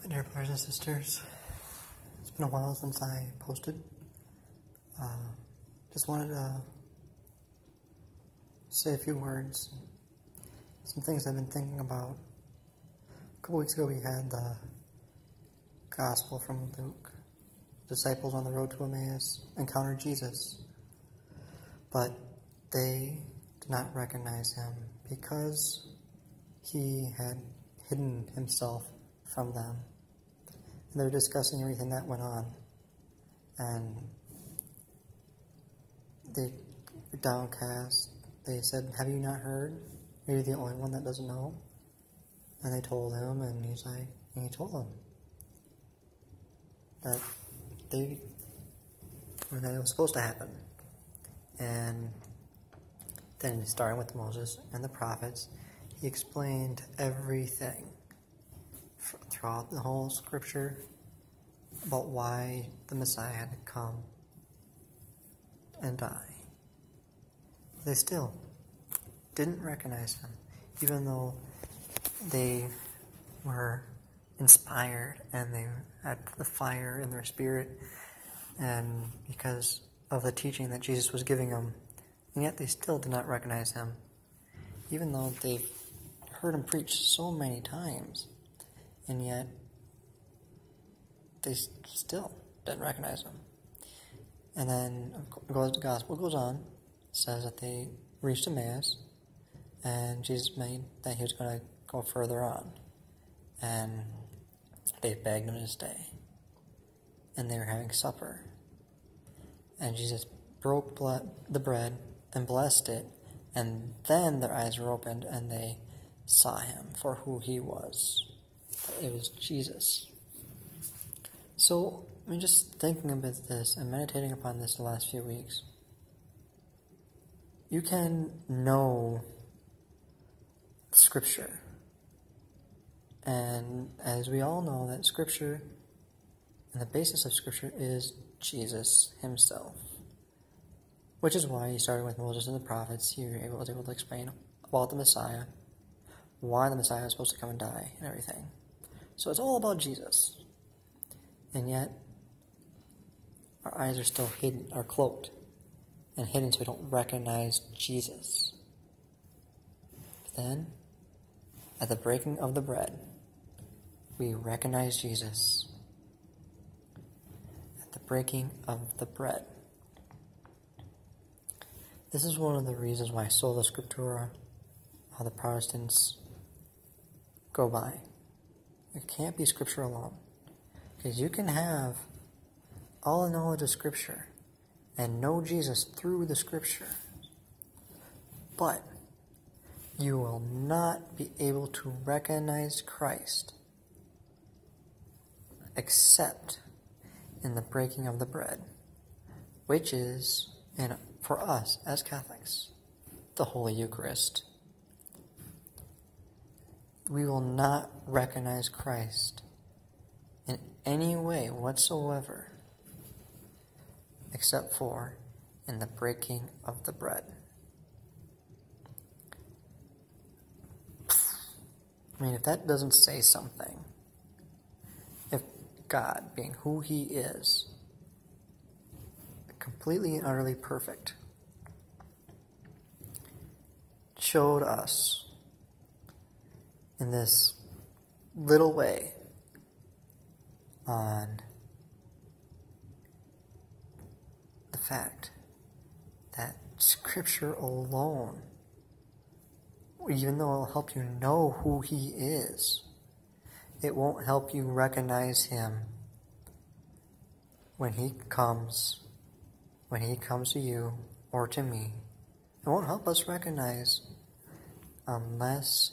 My dear brothers and sisters, it's been a while since I posted. Just wanted to say a few words, some things I've been thinking about. A couple weeks ago we had the Gospel from Luke. Disciples on the road to Emmaus encountered Jesus, but they did not recognize him because he had hidden himself from them. And they were discussing everything that went on, and they were downcast. They said, "Have you not heard? Are you the only one that doesn't know?" And they told him, and he told them that it was supposed to happen. And then, starting with Moses and the prophets, he explained everything throughout the whole scripture about why the Messiah had to come and die. They still didn't recognize him, even though they were inspired and they had the fire in their spirit, and because of the teaching that Jesus was giving them, and yet they still did not recognize him, even though they've heard him preach so many times, and yet they still didn't recognize him. And then the gospel goes on, says that they reached Emmaus, and Jesus made that he was going to go further on, and they begged him to stay, and they were having supper, and Jesus broke the bread and blessed it, and then their eyes were opened and they saw him for who he was. It was Jesus. So, just thinking about this and meditating upon this the last few weeks, you can know Scripture. And as we all know, that Scripture, and the basis of Scripture is Jesus himself. Which is why he started with Moses and the prophets. He was able to explain about the Messiah, why the Messiah was supposed to come and die, and everything. So it's all about Jesus. And yet, our eyes are still hidden, are cloaked, and hidden so we don't recognize Jesus. Then, at the breaking of the bread, we recognize Jesus. At the breaking of the bread. This is one of the reasons why Sola Scriptura, how the Protestants go by. It can't be Scripture alone. Because you can have all the knowledge of Scripture and know Jesus through the Scripture, but you will not be able to recognize Christ except in the breaking of the bread, which is, for us as Catholics, the Holy Eucharist. We will not recognize Christ in any way whatsoever except for in the breaking of the bread. If that doesn't say something, if God, being who he is, completely and utterly perfect, showed us in this little way on the fact that Scripture alone, even though it'll help you know who he is, it won't help you recognize him when he comes to you or to me. It won't help us recognize unless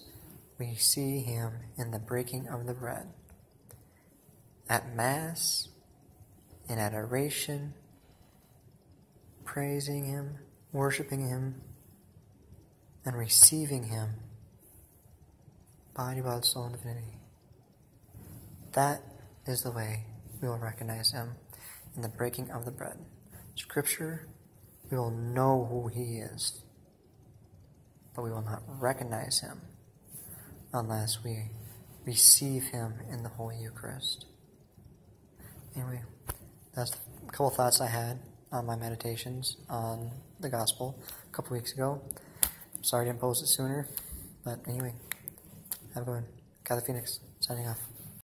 we see him in the breaking of the bread. At Mass, in adoration, praising him, worshiping him, and receiving him, body, blood, soul, and divinity. That is the way we will recognize him, in the breaking of the bread. Scripture, we will know who he is, but we will not recognize him unless we receive Him in the Holy Eucharist. Anyway, that's a couple thoughts I had on my meditations on the Gospel a couple weeks ago. I'm sorry I didn't post it sooner, but anyway, have a good one. Got the Phoenix, signing off.